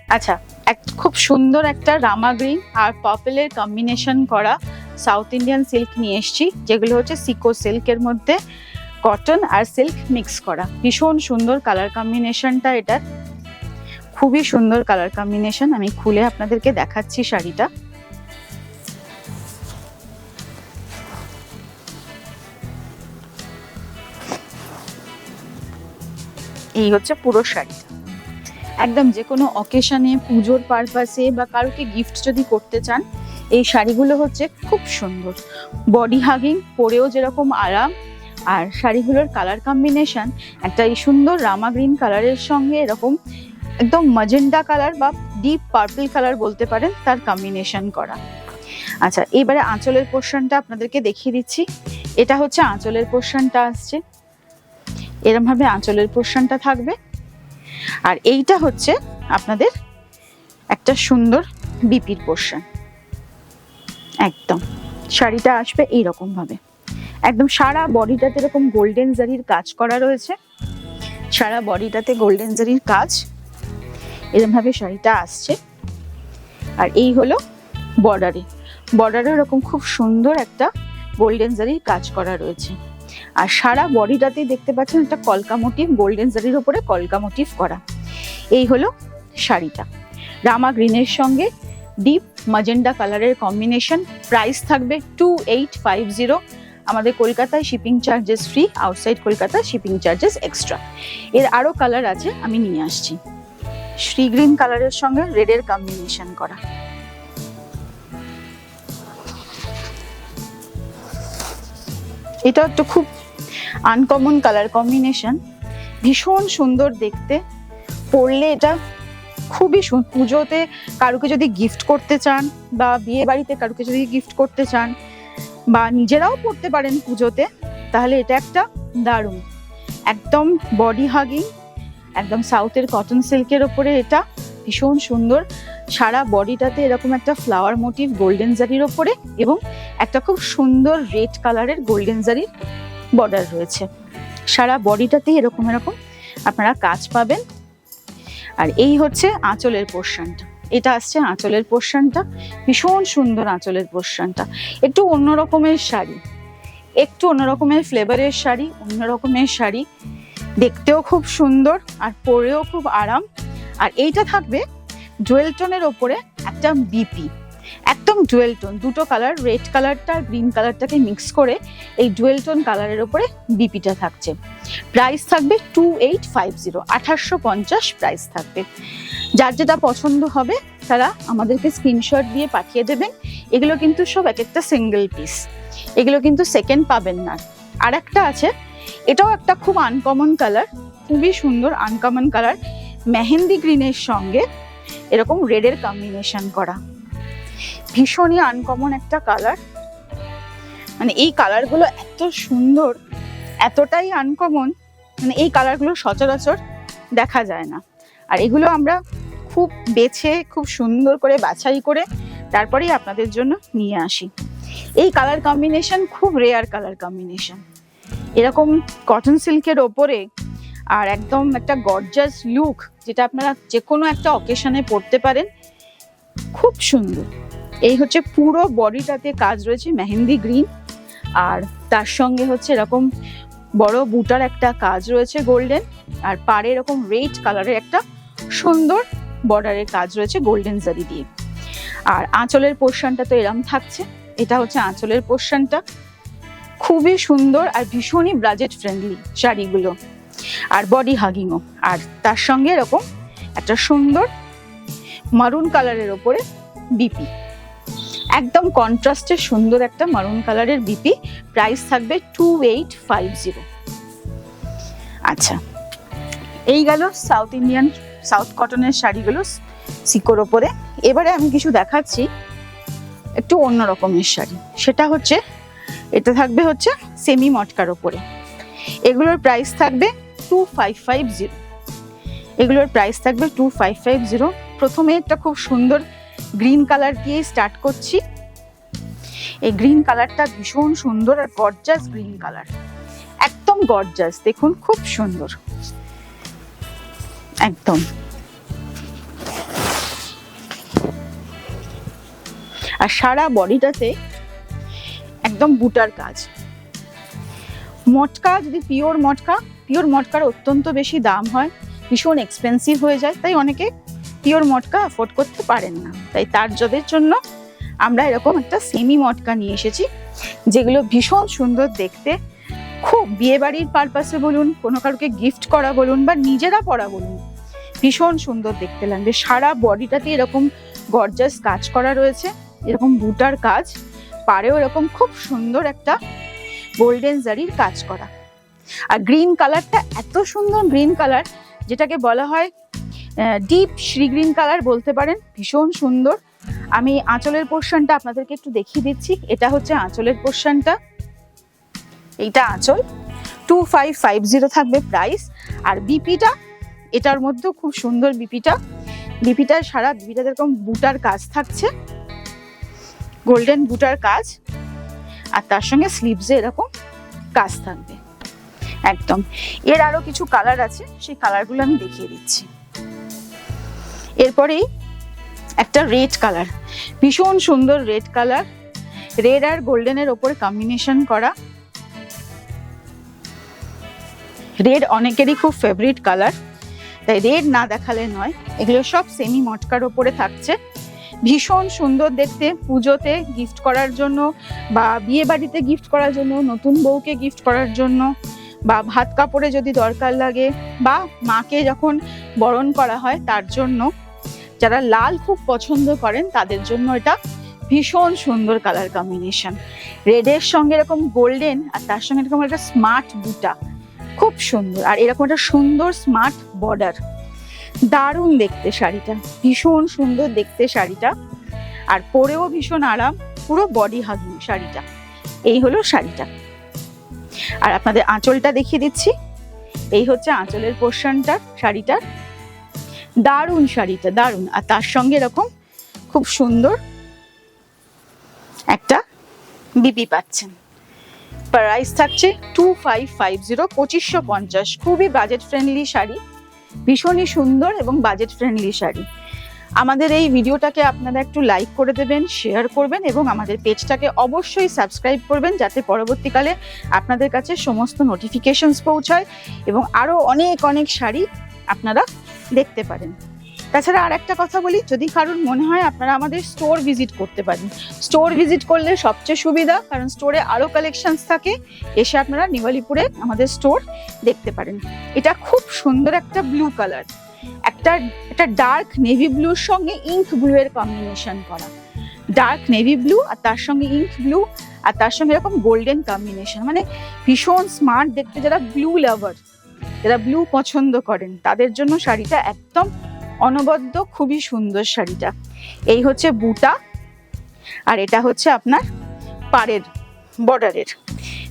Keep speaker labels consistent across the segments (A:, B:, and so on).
A: আচ্ছা, খুব সুন্দর একটা রামা গ্রিন আর পার্পলের কম্বিনেশন করা সাউথ ইন্ডিয়ান সিল্ক নিয়ে এসেছি, যেগুলো হচ্ছে সিকো সিল্কের মধ্যে কটন আর সিল্ক মিক্স করা। ভীষণ সুন্দর কালার কম্বিনেশনটা, এটার খুবই সুন্দর কালার কম্বিনেশন। আমি খুলে আপনাদেরকে দেখাচ্ছি শাড়িটা। এই হচ্ছে পুরো শাড়িটা। একদম যে কোনো অকেশনে, পুজোর পারপাসে বা কারোকে গিফট যদি করতে চান, এই শাড়িগুলো হচ্ছে খুব সুন্দর। বডি হাগিং, পরেও যেরকম আরাম, আর শাড়িগুলোর কালার কম্বিনেশন একটা এই সুন্দর রামা গ্রিন কালারের সঙ্গে এরকম একদম ম্যাজেন্টা কালার বা ডিপ পার্পল কালার বলতে পারেন, তার কম্বিনেশন করা। আচ্ছা, এবারে আঁচলের পোর্শনটা আপনাদেরকে দেখিয়ে দিচ্ছি। এটা হচ্ছে আঁচলের পোর্শনটা আসছে, এরকম ভাবে আঁচলের পোর্শনটা থাকবে। আর এইটা হচ্ছে আপনাদের একটা সুন্দর বিপির পোর্শন। একদম শাড়িটা আসবে এইরকম ভাবে, একদম সারা বডিটাতে এরকম গোল্ডেন জারির কাজ করা রয়েছে। সারা বডিটাতে গোল্ডেন জারির কাজ, এরকম ভাবে শাড়িটা আসছে। আর এই হলো বর্ডারে এরকম খুব সুন্দর একটা গোল্ডেন জারির কাজ করা রয়েছে। আর সারা বডিটাতে দেখতে পাচ্ছেন একটা কলকা মোটিভ, গোল্ডেন জারির উপরে কলকা মোটিভ করা। এই হলো শাড়িটা, রামা গ্রিনের সঙ্গে ডিপ ম্যাজেন্টা কালারের কম্বিনেশন। প্রাইস থাকবে 2850। আমাদের কলকাতায় শিপিং চার্জেস ফ্রি, আউটসাইড কলকাতায় শিপিং চার্জেস এক্সট্রা। এর আরো কালার আছে, আমি নিয়ে আসছি। শ্রী গ্রিন কালারের সঙ্গে রেডের কম্বিনেশন করা। এটা একটা খুব আনকমন কালার কম্বিনেশন, ভীষণ সুন্দর দেখতে। পরলে এটা খুবই পুজোতে কারুকে যদি গিফট করতে চান, বা বিয়ে বাড়িতে কারুকে যদি গিফট করতে চান, বা নিজেরাও পরতে পারেন পুজোতে, তাহলে এটা একটা দারুণ। একদম বডি হাগিং, একদম সাউথের কটন সিল্কের ওপরে এটা ভীষণ সুন্দর। সারা বডিটাতে এরকম একটা ফ্লাওয়ার মোটিভ গোল্ডেন জারির ওপরে, এবং একটা খুব সুন্দর রেড কালারের গোল্ডেন জারির বর্ডার রয়েছে। সারা বডিটাতে এরকম আপনারা কাজ পাবেন। আর এই হচ্ছে আঁচলের পোর্শনটা, এটা আসছে আঁচলের পোর্শনটা। ভীষণ সুন্দর আঁচলের পোর্শনটা, একটু অন্য রকমের শাড়ি, একটু অন্য রকমের ফ্লেভারের শাড়ি, অন্য রকমের শাড়ি, দেখতেও খুব সুন্দর আর পরেও খুব আরাম। আর এইটা থাকবে জুয়েল টোনের ওপরে একটা বিপি, একদম জুয়েল টোন, দুটো কালার, রেড কালারটা আর গ্রিন কালারটাকে মিক্স করে এই জুয়েল টোন কালারের ওপরে বিপিটা থাকছে। প্রাইস থাকবে 2850, 2850 প্রাইস থাকবে। যার যেটা পছন্দ হবে তারা আমাদেরকে স্ক্রিনশট দিয়ে পাঠিয়ে দেবেন। এগুলো কিন্তু সব এক একটা সিঙ্গেল পিস, এগুলো কিন্তু সেকেন্ড পাবেন না। আর একটা আছে, এটাও একটা খুব আনকমন কালার, খুবই সুন্দর আনকমন কালার, মেহেন্দি গ্রিনের সঙ্গে এরকম রেডের কম্বিনেশন করা। ভীষণই আনকমন একটা কালার, মানে এই কালারগুলো এত সুন্দর, এতটাই আনকমন, মানে এই কালারগুলো সচরাচর দেখা যায় না। আর এগুলো আমরা খুব বেছে, খুব সুন্দর করে বাছাই করে তারপরেই আপনাদের জন্য নিয়ে আসি। এই কালার কম্বিনেশন খুব রেয়ার কালার কম্বিনেশন, এরকম কটন সিল্কের ওপরে আর একদম একটা গর্জাস লুক, যেটা আপনারা যে কোনো একটা অকেশনে পরতে পারেন, খুব সুন্দর। এই হচ্ছে পুরো বডিটাতে কাজ রয়েছে মেহেন্দি গ্রিন, আর তার সঙ্গে হচ্ছে এরকম বড় বুটার একটা কাজ রয়েছে গোল্ডেন, আর পাড়ে এরকম রেড কালারের একটা সুন্দর বর্ডারের কাজ রয়েছে গোল্ডেন জারি দিয়ে। আর আঁচলের পোর্শনটা তো এরম থাকছে, এটা হচ্ছে আঁচলের পোর্শনটা, খুবই সুন্দর আর ভীষণই বাজেট ফ্রেন্ডলি শাড়িগুলো, আর বডি হাগিংও। আর তার সঙ্গে এরকম একটা সুন্দর মারুন কালারের ওপরে বিপি, একদম কন্ট্রাস্টের সুন্দর একটা মারুন কালারের বিপি। প্রাইস থাকবে 2850। আচ্ছা, এই গেল সাউথ ইন্ডিয়ান, সাউথ কটনের শাড়িগুলো সিকোর ওপরে। এবারে আমি কিছু দেখাচ্ছি একটু অন্য রকমের শাড়ি, সেটা হচ্ছে এটা থাকবে হচ্ছে সেমি মটকার ওপরে। এগুলোর প্রাইস থাকবে 2550, এগুলোর প্রাইস থাকবে 2550। প্রথমে একটা খুব সুন্দর গ্রিন কালার দিয়ে স্টার্ট করছি। এই গ্রিন কালারটা ভীষণ সুন্দর আর গর্জাস গ্রিন কালার, একদম গর্জাস, দেখুন খুব সুন্দর একদম। আর সারা বডিটাতে একদম বুটার কাজ। মটকা যদি পিওর মটকার অত্যন্ত বেশি দাম হয়, ভীষণ এক্সপেন্সিভ হয়ে যায়, তাই অনেকে পিওর মটকা অ্যাফোর্ড করতে পারেন না। তাই তার জন্য আমরা এরকম একটা সেমি মটকা নিয়ে এসেছি, যেগুলো ভীষণ সুন্দর দেখতে, খুব বিয়ে বাড়ির পারপাসে বলুন, কোনো কারোকে গিফট করা বলুন, বা নিজেরা পরা বলুন, ভীষণ সুন্দর দেখতে লাগবে। সারা বডিটাতে এরকম গর্জাস কাজ করা রয়েছে, এরকম বুটার কাজ, পাড়েও এরকম খুব সুন্দর একটা গোল্ডেন জারির কাজ করা। আর গ্রিন কালারটা এত সুন্দর গ্রিন কালার, যেটাকে বলা হয় ডিপ শ্রী গ্রিন কালার বলতে পারেন, ভীষণ সুন্দর। আমি আঁচলের পোর্শনটা আপনাদেরকে একটু দেখিয়ে দিচ্ছি। এটা হচ্ছে আঁচলের পোর্শনটা, এইটা আঁচল, 2550 থাকবে প্রাইস। আর বিপিটা, এটার মধ্যেও খুব সুন্দর বিপিটার সারা বিপিটাতে এরকম বুটার কাজ থাকছে, গোল্ডেন বুটার কাজ, আর তার সঙ্গে স্লিভসে এরকম কাজ থাকবে একদম। এর আরো কিছু কালার আছে, সেই কালারগুলো আমি দেখিয়ে দিচ্ছি। এরপরেই একটা রেড কালার, ভীষণ সুন্দর রেড কালার, রেড আর গোল্ডেনের ওপর কম্বিনেশন করা। রেড অনেকেরই খুব ফেভারিট কালার, তাই রেড না দেখালে নয়। এগুলো সব সেমি মটকার ওপরে থাকছে, ভীষণ সুন্দর দেখতে। পুজোতে গিফট করার জন্য, বা বিয়ে বাড়িতে গিফট করার জন্য, নতুন বউকে গিফট করার জন্য, বা ভাত কাপড়ে যদি দরকার লাগে, বা মাকে যখন বরণ করা হয় তার জন্য, যারা লাল খুব পছন্দ করেন তাদের জন্য এটা ভীষণ সুন্দর কালার কম্বিনেশন। রেডের সঙ্গে এরকম গোল্ডেন, আর তার সঙ্গে এরকম একটা স্মার্ট বুটা, খুব সুন্দর। আর এরকম একটা সুন্দর স্মার্ট বর্ডার, দারুণ দেখতে শাড়িটা, ভীষণ সুন্দর দেখতে শাড়িটা, আর পরেও ভীষণ আরাম, পুরো বডি হাগিং শাড়িটা। এই হলো শাড়িটা। আর আপনাদের আঁচলটা দেখিয়ে দিচ্ছি, এই হচ্ছে আঁচলের পোর্শনটা শাড়িটার, দারুণ শাড়িটা, দারুণ। আর তার সঙ্গে এরকম খুব সুন্দর একটা বিপি পাচ্ছেন। প্রাইস থাকছে 2550, 2550। খুবই বাজেট ফ্রেন্ডলি শাড়ি, ভীষণই সুন্দর এবং বাজেট ফ্রেন্ডলি শাড়ি। আমাদের এই ভিডিওটাকে আপনারা একটু লাইক করে দেবেন, শেয়ার করবেন, এবং আমাদের পেজটাকে অবশ্যই সাবস্ক্রাইব করবেন, যাতে পরবর্তীকালে আপনাদের কাছে সমস্ত নোটিফিকেশনস পৌঁছায় এবং আরও অনেক শাড়ি আপনারা দেখতে পারেন। তাছাড়া আর একটা কথা বলি, যদি কারোর মনে হয় আপনারা আমাদের স্টোর ভিজিট করতে পারেন। স্টোর ভিজিট করলে সবচেয়ে সুবিধা, কারণ স্টোরে আরও কালেকশনস থাকে। এসে আপনারা নিবালিপুরে আমাদের স্টোর দেখতে পারেন। এটা খুব সুন্দর একটা ব্লু কালার, একটা ডার্ক নেভি ব্লুর সঙ্গে ইঙ্ক ব্লু এর কম্বিনেশন করা। ডার্ক নেভি ব্লু আর তার সঙ্গে ইঙ্ক ব্লু, আর তার সঙ্গে এরকম গোল্ডেন কম্বিনেশন, মানে ভীষণ স্মার্ট দেখতে। যারা ব্লু লাভার, যারা ব্লু পছন্দ করেন, তাদের জন্য শাড়িটা একদম অনবদ্য, খুবই সুন্দর শাড়িটা। এই হচ্ছে বুটা, আর এটা হচ্ছে আপনার পাড়ের বর্ডারের।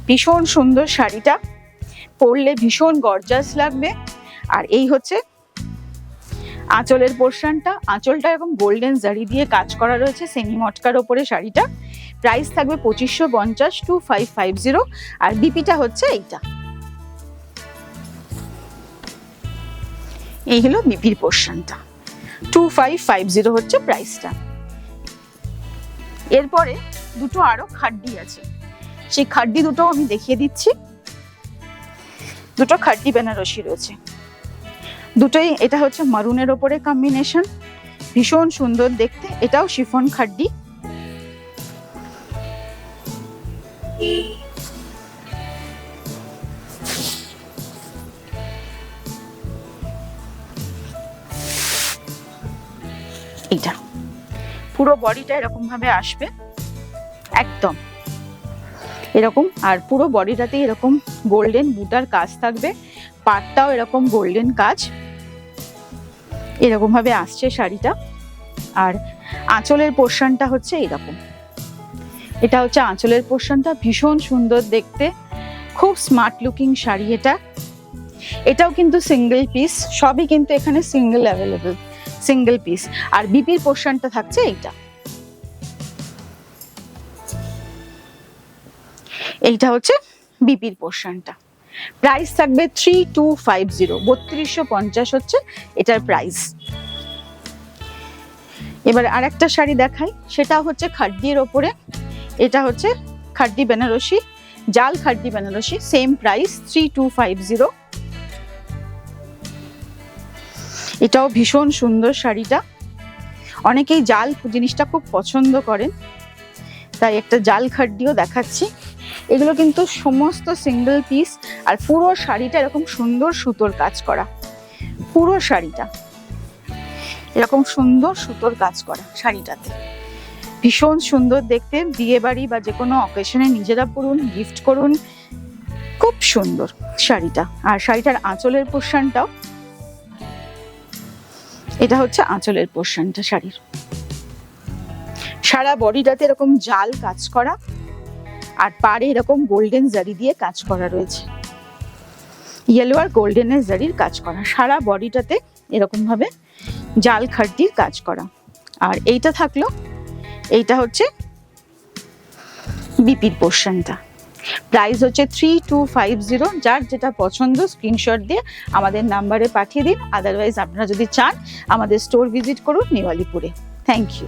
A: ভীষণ সুন্দর শাড়িটা, পরলে ভীষণ গর্জাস লাগবে। আর এই হচ্ছে আঁচলের পোর্শনটা, আঁচলটা এরকম গোল্ডেন জারি দিয়ে কাজ করা রয়েছে সেমি মটকার ওপরে শাড়িটা। প্রাইস থাকবে 2550, 2550। আর বিপিটা হচ্ছে এইটা, এই হলো বিপির পোর্শনটা, 2550 হচ্ছে প্রাইসটা। এরপরে দুটো আরো খাড্ডি আছে, সেই খাড্ডি দুটো আমি দেখিয়ে দিচ্ছি। দুটো খাড্ডি বেনারসি রয়েছে, দুটোই। এটা হচ্ছে মারুনের ওপরে কম্বিনেশন, ভীষণ সুন্দর দেখতে। এটাও শিফন খাড্ডি, এইটা পুরো বডিটা এরকম ভাবে আসবে একদম এরকম। আর পুরো বডিটাতে এরকম গোল্ডেন বুটার কাজ থাকবে, পাটটাও এরকম গোল্ডেন কাজ, এরকম ভাবে আসছে শাড়িটা। আর আঁচলের পোর্শনটা হচ্ছে এরকম, এটা হচ্ছে আঁচলের পোর্শনটা, ভীষণ সুন্দর দেখতে, খুব স্মার্ট লুকিং শাড়ি এটা। এটাও কিন্তু সিঙ্গেল পিস, সবই কিন্তু এখানে সিঙ্গেল অ্যাভেলেবল, সিঙ্গেল পিস। আর বিপির পোর্শনটা থাকছে এইটা, এইটা হচ্ছে বিপির পোর্শনটা। প্রাইস থাকবে 3250, 3250 হচ্ছে এটার প্রাইস। এবার আর একটা শাড়ি দেখাই, সেটা হচ্ছে খাড্ডির ওপরে। এটা হচ্ছে খাড্ডি বেনারসি, জাল খাড্ডি বেনারসি, সেম প্রাইস 3250। এটাও ভীষণ সুন্দর শাড়িটা। অনেকেই জাল জিনিসটা খুব পছন্দ করেন, তাই একটা জাল খাড্ডিও দেখাচ্ছি। এগুলো কিন্তু সমস্ত সিঙ্গেল পিস, আর পুরো শাড়িটা এরকম সুন্দর সুতোর কাজ করা। পুরো শাড়িটা এরকম সুন্দর সুতোর কাজ করা শাড়িটাতে, ভীষণ সুন্দর দেখতে। বিয়ে বাড়ি বা যে কোনো অকেশনে নিজেরা পরুন, গিফট করুন, খুব সুন্দর শাড়িটা। আর শাড়িটার আঁচলের পোর্শনটাও, এটা হচ্ছে আঁচলের পোর্শনটা শাড়ির। সারা বডিটাতে এরকম জাল কাজ করা, আর পাড়ে এরকম গোল্ডেন জারি দিয়ে কাজ করা রয়েছে, ইয়েলো আর গোল্ডেনের জারির কাজ করা। সারা বডিটাতে এরকম ভাবে জাল খাড্ডির কাজ করা। আর এইটা থাকলো, এইটা হচ্ছে বিপির পোর্শনটা। প্রাইস হচ্ছে 3250। যার যেটা পছন্দ স্ক্রিনশট দিয়ে আমাদের নাম্বারে পাঠিয়ে দিন। আদারওয়াইজ আপনারা যদি চান আমাদের স্টোর ভিজিট করুন নেওয়ালিপুরে। Thank you.